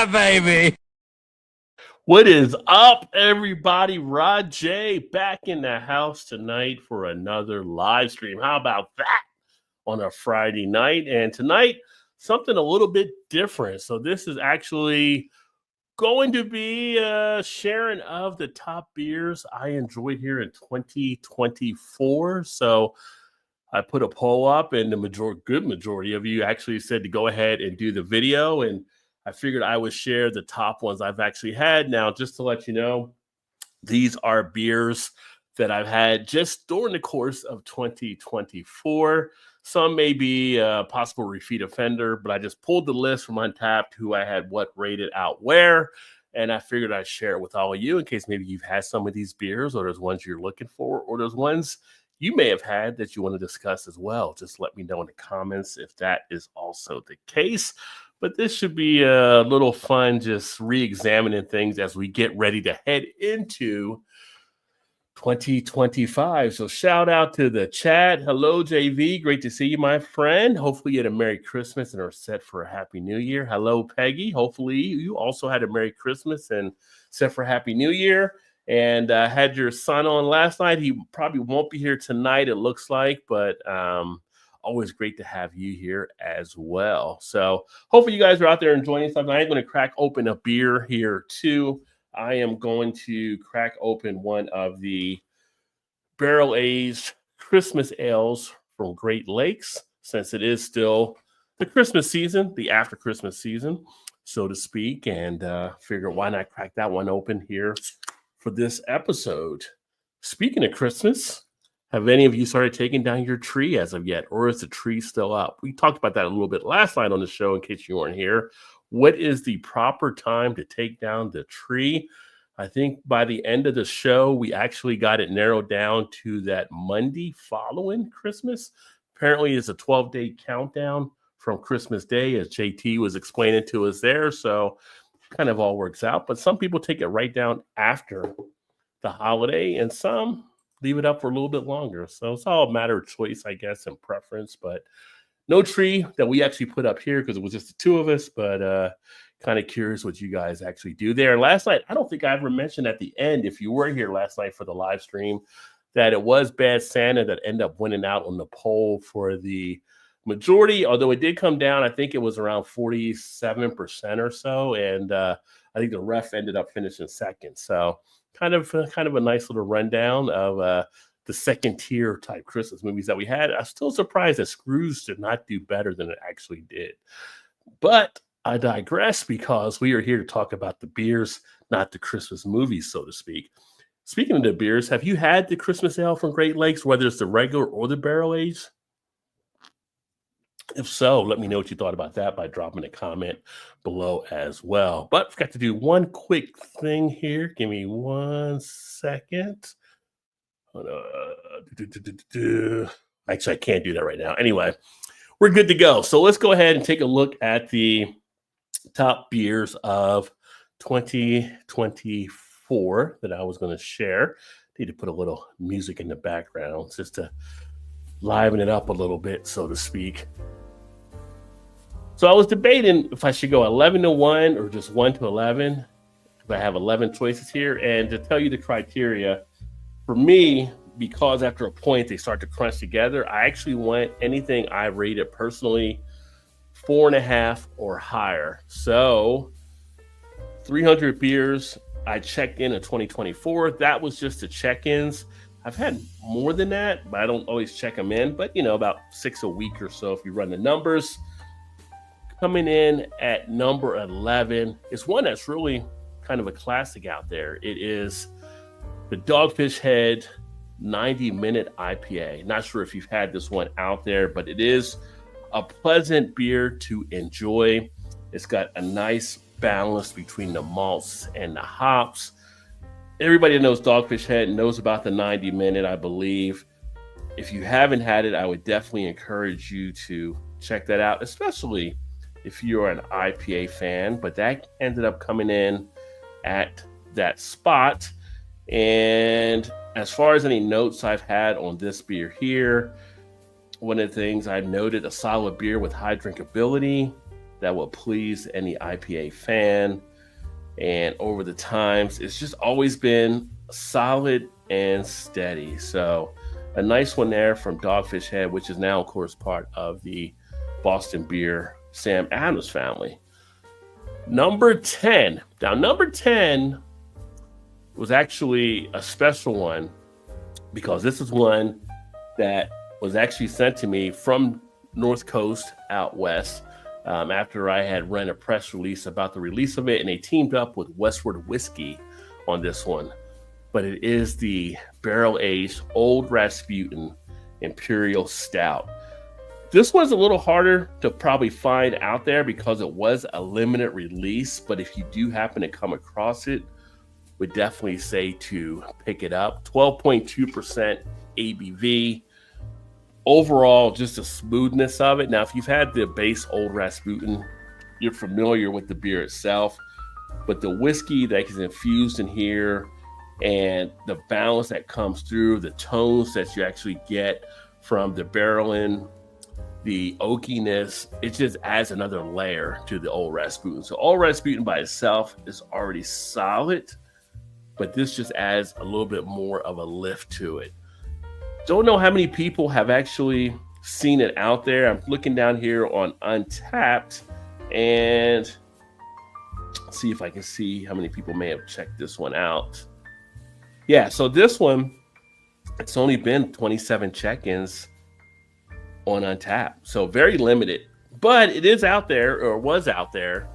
Yeah, baby. What is up, everybody? Rod J back in the house tonight for another live stream. How about that on a Friday night? And tonight, something a little bit different. So this is actually going to be sharing of the top beers I enjoyed here in 2024. So I put a poll up, and the good majority of you actually said to go ahead and do the video. And I figured I would share the top ones I've actually had. Now, just to let you know, these are beers that I've had just during the course of 2024. Some may be a possible repeat offender, but I just pulled the list from Untapped, who I had what rated out where. And I figured I'd share it with all of you in case maybe you've had some of these beers, or there's ones you're looking for, or there's ones you may have had that you want to discuss as well. Just let me know in the comments if that is also the case. But this should be a little fun, just re-examining things as we get ready to head into 2025. So shout out to the chat. Hello, JV. Great to see you, my friend. Hopefully you had a Merry Christmas and are set for a Happy New Year. Hello, Peggy. Hopefully you also had a Merry Christmas and set for a Happy New Year. And had your son on last night. He probably won't be here tonight, it looks like, but always great to have you here as well. So hopefully you guys are out there enjoying something. I'm going to crack open a beer here too. I am going to crack open one of the barrel-aged Christmas ales from Great Lakes, since it is still the Christmas season, the after Christmas season, so to speak, and figure why not crack that one open here for this episode. Speaking of Christmas, have any of you started taking down your tree as of yet, or is the tree still up? We talked about that a little bit last night on the show in case you weren't here. What is the proper time to take down the tree? I think by the end of the show, we actually got it narrowed down to that Monday following Christmas. Apparently, it's a 12-day countdown from Christmas Day, as JT was explaining to us there. So kind of all works out. But some people take it right down after the holiday, and some leave it up for a little bit longer. So it's all a matter of choice, I guess, and preference. But no tree that we actually put up here because it was just the two of us, but kind of curious what you guys actually do there. And last night, I don't think I ever mentioned at the end, if you were here last night for the live stream, that it was Bad Santa that ended up winning out on the poll for the majority, although it did come down. I think it was around 47% or so. And I think the ref ended up finishing second. So kind of a nice little rundown of the second tier type Christmas movies that we had. I'm still surprised that Scrooge did not do better than it actually did. But I digress, because we are here to talk about the beers, not the Christmas movies, so to speak. Speaking of the beers, have you had the Christmas ale from Great Lakes, whether it's the regular or the barrel aged? If so, let me know what you thought about that by dropping a comment below as well. But I forgot to do one quick thing here. Give me 1 second. Actually, I can't do that right now. Anyway, we're good to go. So let's go ahead and take a look at the top beers of 2024 that I was going to share. Need to put a little music in the background just to liven it up a little bit, so to speak. So I was debating if I should go 11-1 or just 1-11. I have 11 choices here, and to tell you the criteria, for me, because after a point they start to crunch together, I actually want anything I rated personally 4.5 or higher. So 300 beers I checked in 2024. That was just the check-ins. I've had more than that, but I don't always check them in. But, about 6 a week or so if you run the numbers. Coming in at number 11 is one that's really kind of a classic out there. It is the Dogfish Head 90-minute IPA. Not sure if you've had this one out there, but it is a pleasant beer to enjoy. It's got a nice balance between the malts and the hops. Everybody that knows Dogfish Head knows about the 90-minute, I believe. If you haven't had it, I would definitely encourage you to check that out, especially if you're an IPA fan. But that ended up coming in at that spot. And as far as any notes I've had on this beer here, one of the things I noted, a solid beer with high drinkability that will please any IPA fan. And over the times, it's just always been solid and steady. So a nice one there from Dogfish Head, which is now, of course, part of the Boston Beer Sam Adams family. Number 10. Now, number 10 was actually a special one because this is one that was actually sent to me from North Coast out west after I had run a press release about the release of it, and they teamed up with Westward Whiskey on this one. But it is the barrel-aged Old Rasputin Imperial Stout. This one's a little harder to probably find out there because it was a limited release, but if you do happen to come across it, would definitely say to pick it up. 12.2% ABV. Overall, just the smoothness of it. Now, if you've had the base Old Rasputin, you're familiar with the beer itself, but the whiskey that is infused in here and the balance that comes through, the tones that you actually get from the barreling, the oakiness, it just adds another layer to the Old Rasputin. So Old Rasputin by itself is already solid, but this just adds a little bit more of a lift to it. Don't know how many people have actually seen it out there. I'm looking down here on Untapped and see if I can see how many people may have checked this one out. Yeah, so this one, it's only been 27 check-ins on Untapped. So very limited, but it is out there, or was out there.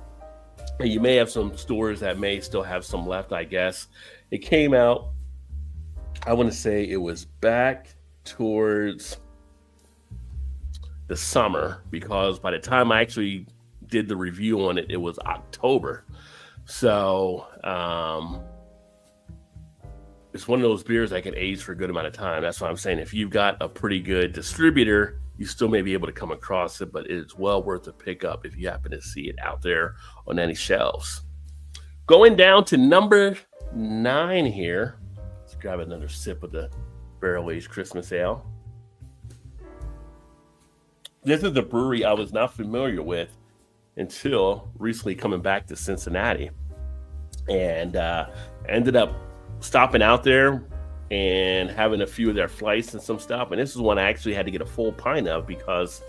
And you may have some stores that may still have some left, I guess. It came out, I want to say it was back towards the summer, because by the time I actually did the review on it, it was October. So it's one of those beers that can age for a good amount of time. That's why I'm saying if you've got a pretty good distributor, you still may be able to come across it, but it's well worth a pickup if you happen to see it out there on any shelves. Going down to number 9 here. Let's grab another sip of the barrel-aged Christmas ale. This is a brewery I was not familiar with until recently coming back to Cincinnati, and ended up stopping out there and having a few of their flights and some stuff. And this is one I actually had to get a full pint of because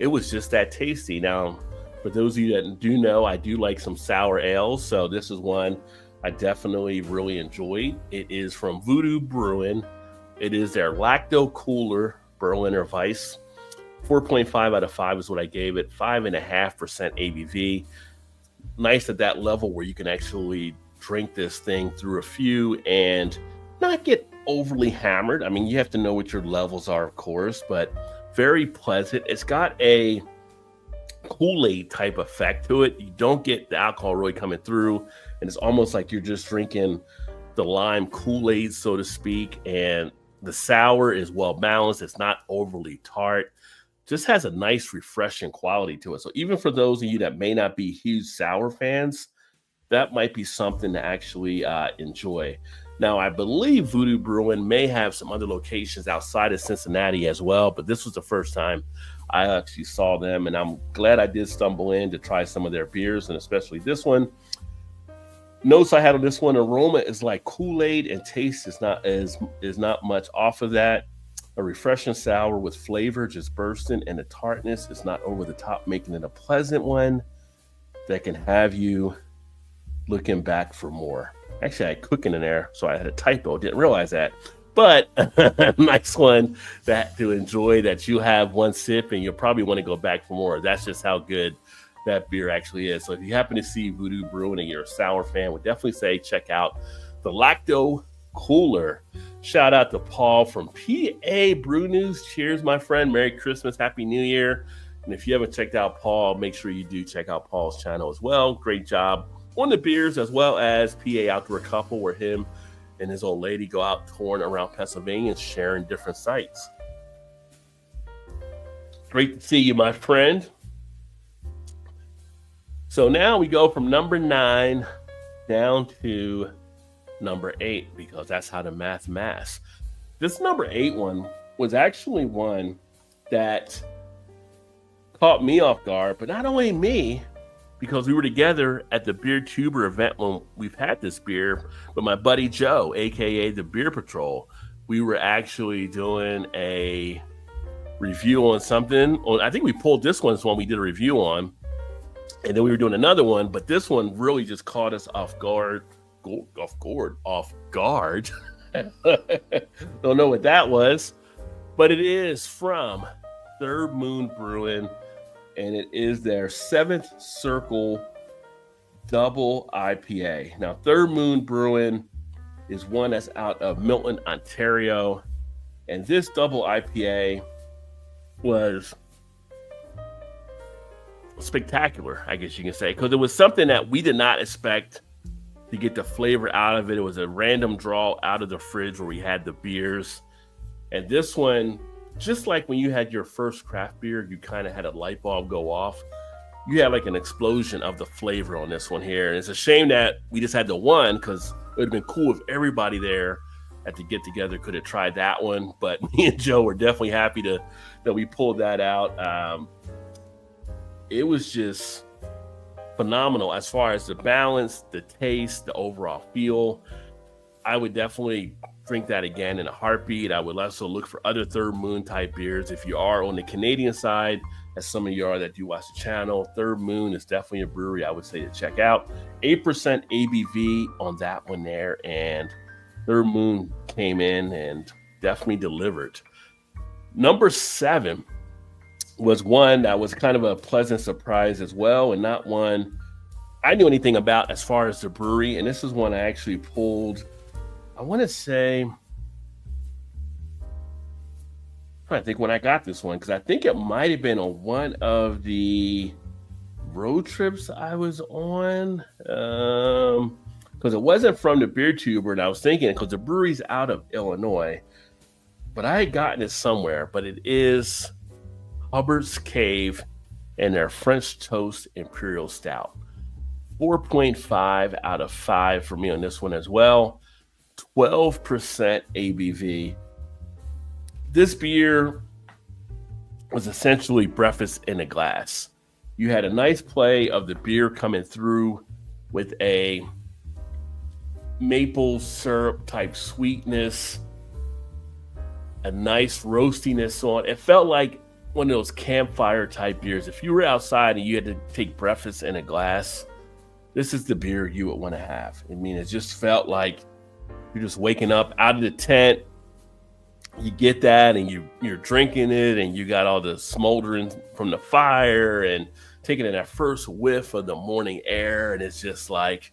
it was just that tasty. Now, for those of you that do know, I do like some sour ales. So this is one I definitely really enjoyed. It is from Voodoo Brewing. It is their Lacto Cooler Berliner Weiss. 4.5 out of 5 is what I gave it. 5.5% ABV. Nice at that level where you can actually drink this thing through a few and not get overly hammered. I mean, you have to know what your levels are, of course, but very pleasant. It's got a Kool-Aid type effect to it. You don't get the alcohol really coming through, and it's almost like you're just drinking the lime Kool-Aid, so to speak. And the sour is well balanced. It's not overly tart. Just has a nice, refreshing quality to it. So even for those of you that may not be huge sour fans, that might be something to actually enjoy. Now, I believe Voodoo Brewing may have some other locations outside of Cincinnati as well, but this was the first time I actually saw them, and I'm glad I did stumble in to try some of their beers, and especially this one. Notes I had on this one: aroma is like Kool-Aid, and taste is not much off of that. A refreshing sour with flavor just bursting, and the tartness is not over the top, making it a pleasant one that can have you looking back for more. Actually, I had cooking in there, so I had a typo. Didn't realize that. But nice one that to enjoy, that you have one sip and you'll probably want to go back for more. That's just how good that beer actually is. So if you happen to see Voodoo Brewing and you're a sour fan, would definitely say check out the Lacto Cooler. Shout out to Paul from PA Brew News. Cheers, my friend. Merry Christmas. Happy New Year. And if you haven't checked out Paul, make sure you do check out Paul's channel as well. Great job on the beers, as well as PA Outdoor Couple, where him and his old lady go out touring around Pennsylvania and sharing different sites. Great to see you, my friend. So now we go from number 9 down to number 8, because that's how the math. This number 8 one was actually one that caught me off guard, but not only me, because we were together at the Beer Tuber event when we've had this beer with my buddy Joe, aka the Beer Patrol. We were actually doing a review on something. I think we pulled this one when we did a review on, and then we were doing another one, but this one really just caught us off guard. Off guard. Don't know what that was, but it is from Third Moon Brewing, and it is their 7th Circle Double IPA. Now, Third Moon Brewing is one that's out of Milton, Ontario, and this double IPA was spectacular, I guess you can say, because it was something that we did not expect to get the flavor out of it. It was a random draw out of the fridge where we had the beers. And this one, just like when you had your first craft beer, you kind of had a light bulb go off. You had like an explosion of the flavor on this one here. And it's a shame that we just had the one, because it would have been cool if everybody there at the get together could have tried that one. But me and Joe were definitely happy that we pulled that out. It was just phenomenal as far as the balance, the taste, the overall feel. I would definitely drink that again in a heartbeat. I would also look for other Third Moon type beers. If you are on the Canadian side, as some of you are that do watch the channel, Third Moon is definitely a brewery I would say to check out. 8% ABV on that one there, and Third Moon came in and definitely delivered. Number 7 was one that was kind of a pleasant surprise as well, and not one I knew anything about as far as the brewery. And this is one I actually pulled, I want to say, I'm trying to think when I got this one, because I think it might have been on one of the road trips I was on, because it wasn't from the Beer Tuber, and I was thinking, because the brewery's out of Illinois, but I had gotten it somewhere. But it is Hubbard's Cave and their French Toast Imperial Stout. 4.5 out of 5 for me on this one as well. 12% ABV. This beer was essentially breakfast in a glass. You had a nice play of the beer coming through with a maple syrup type sweetness, a nice roastiness on it. It felt like one of those campfire type beers. If you were outside and you had to take breakfast in a glass, this is the beer you would want to have. I mean, it just felt like you're just waking up out of the tent. You get that and you're drinking it, and you got all the smoldering from the fire and taking in that first whiff of the morning air, and it's just like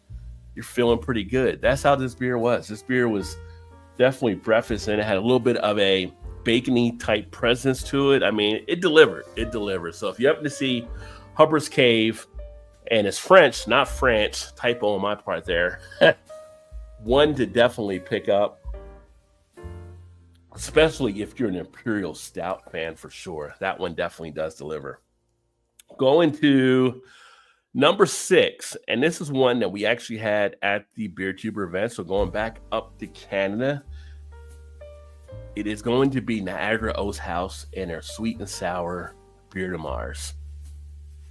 you're feeling pretty good. That's how this beer was. This beer was definitely breakfast, and it had a little bit of a bacony type presence to it. I mean, it delivered. So if you happen to see Hubbard's Cave, and it's French, not French, typo on my part there, one to definitely pick up, especially if you're an Imperial Stout fan, for sure. That one definitely does deliver. Going to number 6, and this is one that we actually had at the Beer Tuber event, so going back up to Canada, it is going to be Niagara Oats House and their Sweet and Sour Bière de Mars.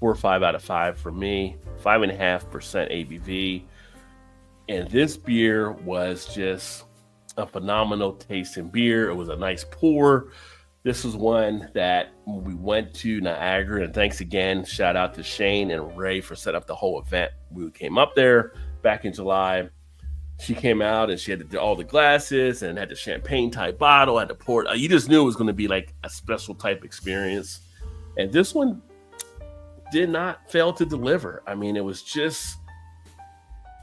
4 or 5 out of 5 for me, 5.5% ABV. And this beer was just a phenomenal tasting beer. It was a nice pour. This was one that when we went to Niagara, and thanks again, shout out to Shane and Ray for setting up the whole event. We came up there back in July. She came out and she had all the glasses and had the champagne type bottle, had to pour it. You just knew it was going to be like a special type experience. And this one did not fail to deliver. I mean, it was just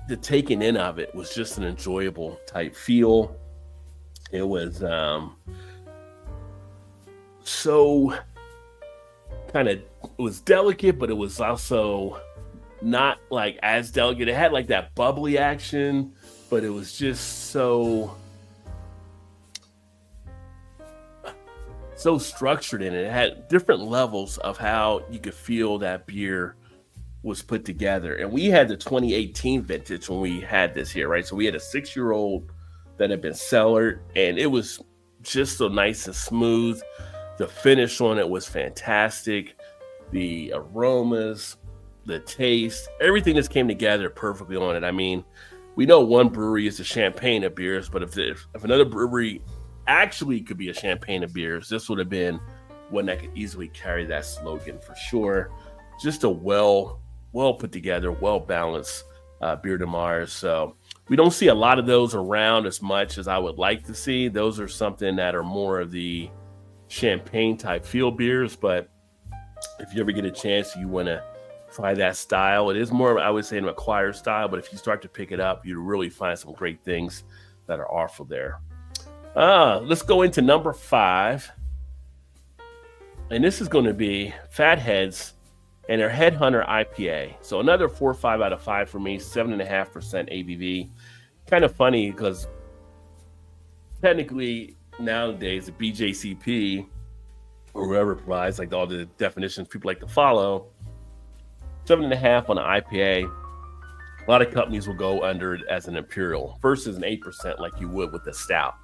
the taking in of it was just an enjoyable type feel. It was so kind of, it was delicate, but it was also not like as delicate. It had like that bubbly action, but it was just so structured in it. It had different levels of how you could feel that beer was put together. And we had the 2018 vintage when we had this here, right? So we had a 6-year-old that had been cellared, and it was just so nice and smooth. The finish on it was fantastic. The aromas the taste, everything just came together perfectly on it. I mean, we know one brewery is the champagne of beers, but if another brewery actually could be a champagne of beers, this would have been one that could easily carry that slogan for sure. Just a well put together, well balanced beer de Mars. So we don't see a lot of those around as much as I would like to see. Those are something that are more of the champagne type feel beers, but if you ever get a chance, you want to try that style. It is more, I would say, an acquired style, but if you start to pick it up, you really find some great things that are offered there. Let's go into number 5. And this is going to be Fatheads and their Headhunter IPA. So another 4 or 5 out of 5 for me, 7.5% ABV. Kind of funny because technically nowadays the BJCP or whoever provides like all the definitions people like to follow, 7.5 on an IPA. A lot of companies will go under it as an imperial versus an 8% like you would with the stout.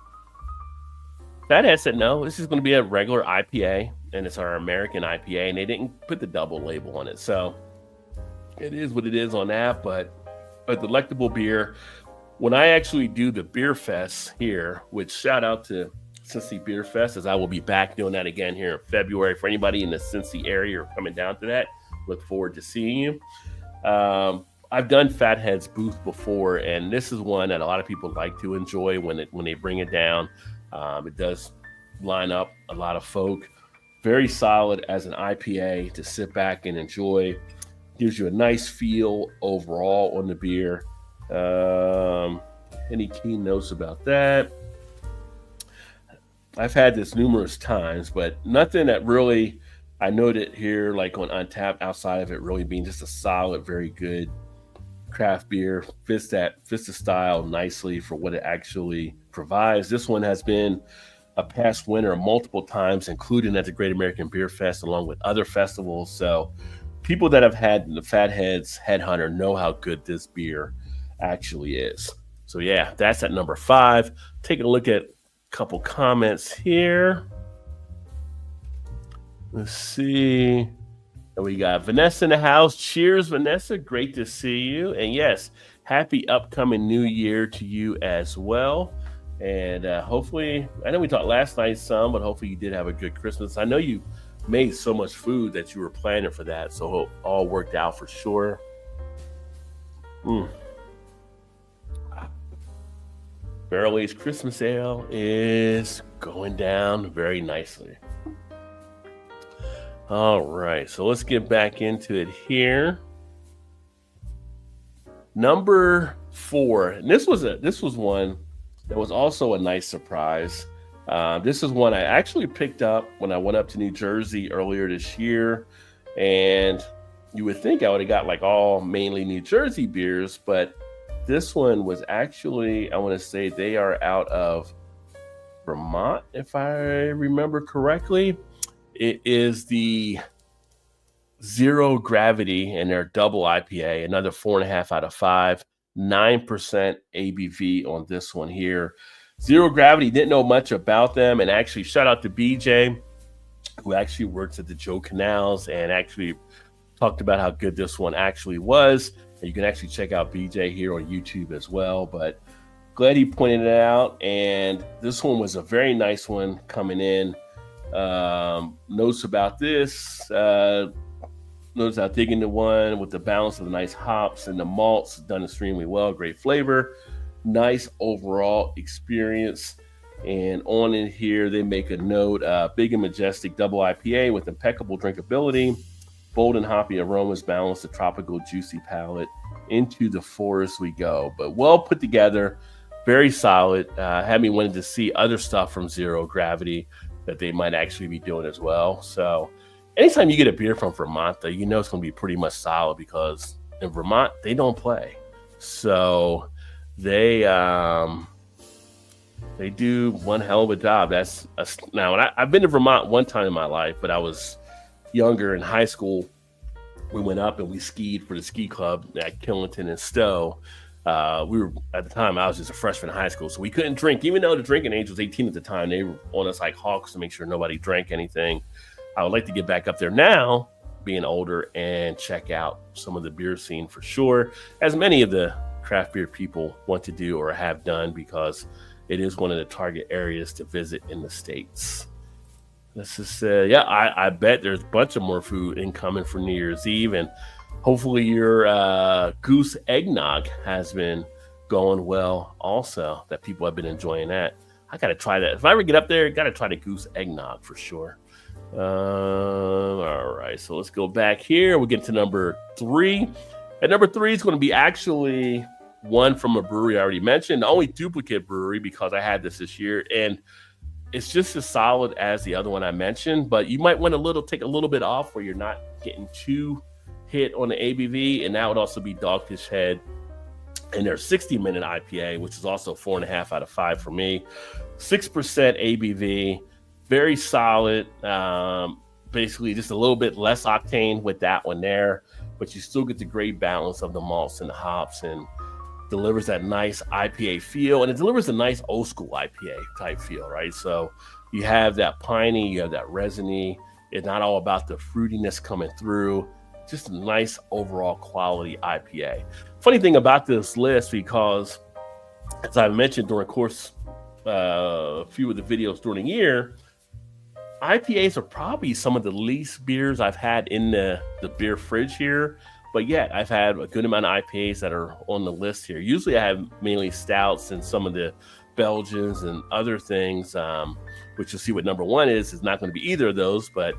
Fathead said no, this is going to be a regular IPA, and it's our American IPA, and they didn't put the double label on it. So it is what it is on that, but a delectable beer. When I actually do the Beer Fest here, which shout out to Cincy Beer Fest, as I will be back doing that again here in February. For anybody in the Cincy area or coming down to that, look forward to seeing you. I've done Fathead's booth before, and this is one that a lot of people like to enjoy when they bring it down. It does line up a lot of folk. Very solid as an IPA to sit back and enjoy. Gives you a nice feel overall on the beer. Any key notes about that? I've had this numerous times, but nothing that really I noted here, like on Untapped, outside of it really being just a solid, very good craft beer. Fits the style nicely for what it actually provides. This one has been a past winner multiple times, including at the Great American Beer Fest, along with other festivals. So people that have had the Fatheads Headhunter know how good this beer actually is. So yeah, that's at number 5. Taking a look at a couple comments here. Let's see. And we got Vanessa in the house. Cheers, Vanessa. Great to see you. And yes, happy upcoming new year to you as well. And hopefully, I know we talked last night some, but hopefully you did have a good Christmas. I know you made so much food that you were planning for that, so it all worked out for sure. Barrel Aged Christmas Ale is going down very nicely. All right, so let's get back into it here. Number 4, and this was one that was also a nice surprise. This is one I actually picked up when I went up to New Jersey earlier this year, and you would think I would have got like all mainly New Jersey beers, but this one was actually, I want to say they are out of Vermont, if I remember correctly. It is the Zero Gravity and their double IPA, another 4.5 out of 5, 9% ABV on this one here. Zero Gravity, didn't know much about them, and actually shout out to BJ, who actually works at the Joe Canals and actually talked about how good this one actually was. And you can actually check out BJ here on YouTube as well, but glad he pointed it out. And this one was a very nice one coming in. Notes about this, notice how digging the one with the balance of the nice hops and the malts, done extremely well, great flavor, nice overall experience. And on in here, they make a note, big and majestic double IPA with impeccable drinkability, bold and hoppy aromas balance the tropical juicy palate. Into the forest we go, but well put together, very solid. Had me wanting to see other stuff from Zero Gravity that they might actually be doing as well. So anytime you get a beer from Vermont, though, you know it's going to be pretty much solid, because in Vermont, they don't play. So they do one hell of a job. Now, I've been to Vermont one time in my life, but I was younger in high school. We went up and we skied for the ski club at Killington and Stowe. We were, at the time, I was just a freshman in high school, so we couldn't drink. Even though the drinking age was 18 at the time, they were on us like hawks to make sure nobody drank anything. I would like to get back up there now, being older and check out some of the beer scene for sure, as many of the craft beer people want to do or have done, because it is one of the target areas to visit in the States. This is, I bet there's a bunch of more food incoming for New Year's Eve, and hopefully your goose eggnog has been going well also, that people have been enjoying that. I got to try that. If I ever get up there, got to try the goose eggnog for sure. All right, so let's go back here. We'll get to number 3. At number 3 is going to be actually one from a brewery I already mentioned, the only duplicate brewery, because I had this year, and it's just as solid as the other one I mentioned, but you might want to take a little bit off where you're not getting too hit on the ABV, and that would also be Dogfish Head and their 60-minute IPA, which is also 4.5 out of 5 for me. 6% ABV, very solid. Basically just a little bit less octane with that one there, but you still get the great balance of the malts and the hops, and delivers that nice IPA feel, and it delivers a nice old school IPA type feel, right? So you have that piney, you have that resiny. It's not all about the fruitiness coming through. Just a nice overall quality IPA. Funny thing about this list, because as I mentioned during course a few of the videos during the year, IPAs are probably some of the least beers I've had in the beer fridge here. But yet, I've had a good amount of IPAs that are on the list here. Usually, I have mainly stouts and some of the Belgians and other things, which you'll see what number 1 is. It's not going to be either of those. But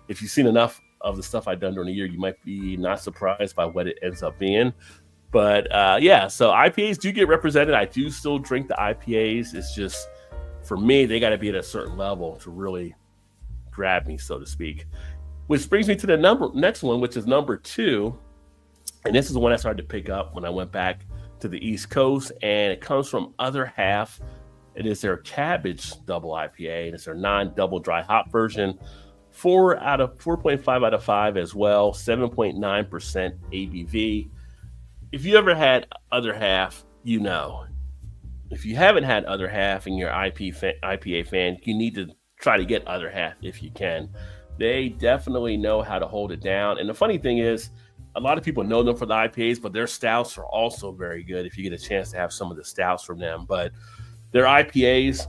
if you've seen enough of the stuff I've done during the year, you might be not surprised by what it ends up being. But so IPAs do get represented. I do still drink the IPAs. It's just, for me, they got to be at a certain level to really grab me, so to speak. Which brings me to the next one, which is number 2. And this is the one I started to pick up when I went back to the East Coast, and it comes from Other Half. It is their Cabbage Double IPA, and it's their non-double dry hop version. 4.5 out of 5 as well, 7.9% ABV. If you ever had Other Half, you know. If you haven't had Other Half and you're an IPA fan, you need to try to get Other Half if you can. They definitely know how to hold it down. And the funny thing is, a lot of people know them for the IPAs, but their stouts are also very good if you get a chance to have some of the stouts from them. But their IPAs,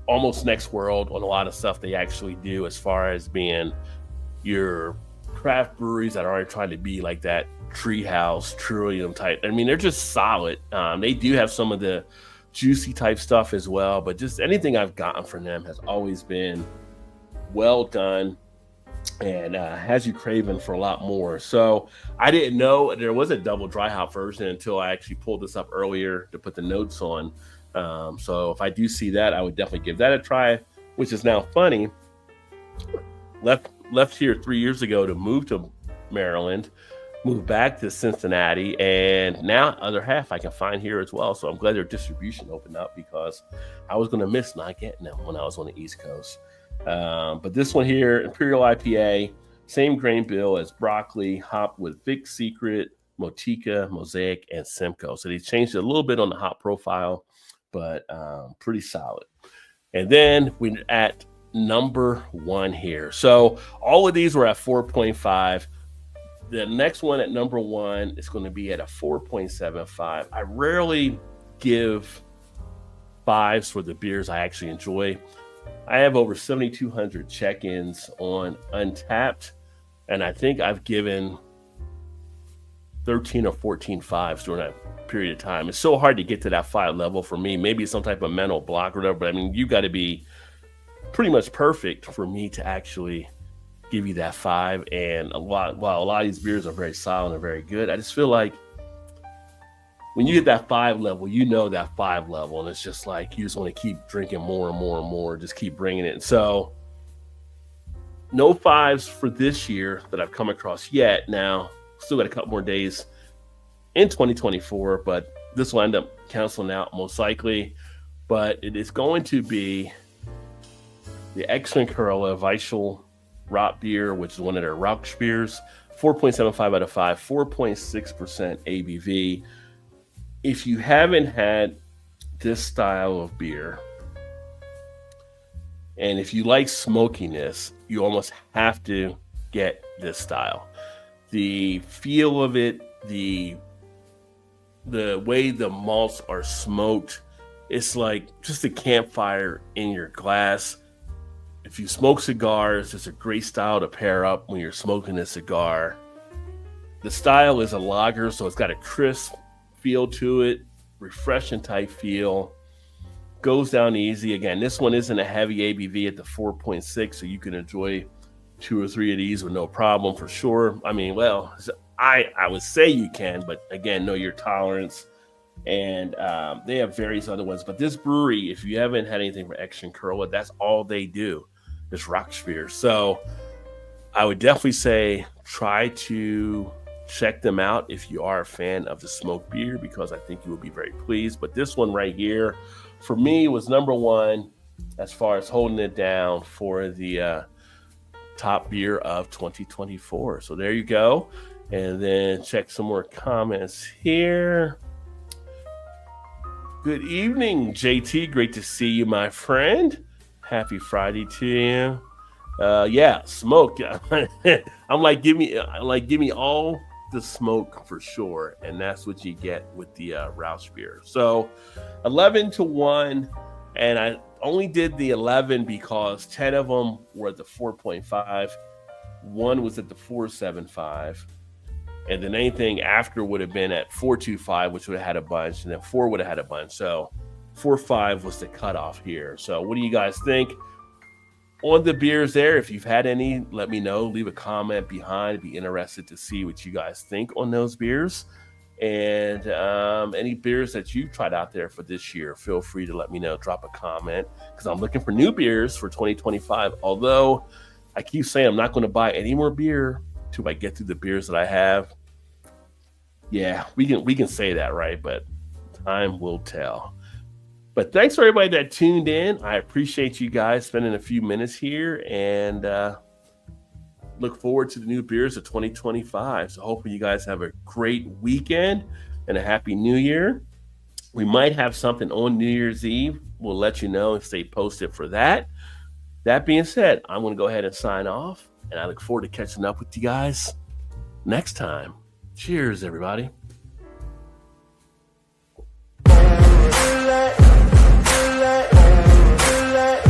almost next world on a lot of stuff they actually do, as far as being your craft breweries that aren't trying to be like that Treehouse, Trillium type. I mean, they're just solid. They do have some of the juicy type stuff as well, but just anything I've gotten from them has always been well done and has you craving for a lot more. So I didn't know there was a double dry hop version until I actually pulled this up earlier to put the notes on. So if I do see that, I would definitely give that a try, which is now funny. Left here 3 years ago to move to Maryland, moved back to Cincinnati, and now Other Half I can find here as well. So I'm glad their distribution opened up, because I was going to miss not getting them when I was on the East Coast. But this one here, Imperial IPA, same grain bill as Broccoli, hopped with Vic Secret, Motica, Mosaic, and Simcoe. So they changed it a little bit on the hop profile, but pretty solid. And then we're at number 1 here. So all of these were at 4.5. The next one at number 1 is going to be at a 4.75. I rarely give 5s for the beers I actually enjoy. I have over 7,200 check-ins on Untapped, and I think I've given 13 or 14 5s during that period of time. It's so hard to get to that 5 level for me. Maybe it's some type of mental block or whatever, but I mean, you got to be pretty much perfect for me to actually give you that 5. And while a lot of these beers are very solid and very good, I just feel like when you get that 5 level, you know that 5 level, and it's just like you just want to keep drinking more and more and more, just keep bringing it. So no 5s for this year that I've come across yet. Now, still got a couple more days in 2024, but this will end up canceling out most likely. But it is going to be the Excellent Corolla Weichel Rot Beer, which is one of their Rauch beers, 4.75 out of 5, 4.6% ABV. If you haven't had this style of beer, and if you like smokiness, you almost have to get this style. The feel of it, the way the malts are smoked, it's like just a campfire in your glass. If you smoke cigars, it's a great style to pair up when you're smoking a cigar. The style is a lager, so it's got a crisp feel to it, refreshing type feel. Goes down easy. Again, this one isn't a heavy ABV at the 4.6, so you can enjoy 2 or 3 of these with no problem for sure. I mean, well, I would say you can, but again, know your tolerance. And they have various other ones. But this brewery, if you haven't had anything from Action Corolla, that's all they do, is Rocksphere. So I would definitely say try to check them out if you are a fan of the smoked beer, because I think you will be very pleased. But this one right here, for me, was number one as far as holding it down for the top beer of 2024. So there you go. And then check some more comments here. Good evening, JT. Great to see you, my friend. Happy Friday to you. Yeah, smoke. I'm like, give me all the smoke for sure, and that's what you get with the Roush beer. So 11-1, and I only did the 11 because 10 of them were at the 4.5, one was at the 4.75, and then anything after would have been at 4.25, which would have had a bunch, and then 4 would have had a bunch. So 4.5 was the cutoff here. So what do you guys think on the beers there? If you've had any, let me know. Leave a comment behind. I'd be interested to see what you guys think on those beers. And any beers that you've tried out there for this year, feel free to let me know. Drop a comment, because I'm looking for new beers for 2025. Although I keep saying I'm not going to buy any more beer till I get through the beers that I have. Yeah, we can say that, right? But time will tell. But thanks for everybody that tuned in. I appreciate you guys spending a few minutes here, and look forward to the new beers of 2025. So hopefully you guys have a great weekend and a happy new year. We might have something on New Year's Eve. We'll let you know and stay posted for that. That being said, I'm going to go ahead and sign off, and I look forward to catching up with you guys next time. Cheers, everybody. Let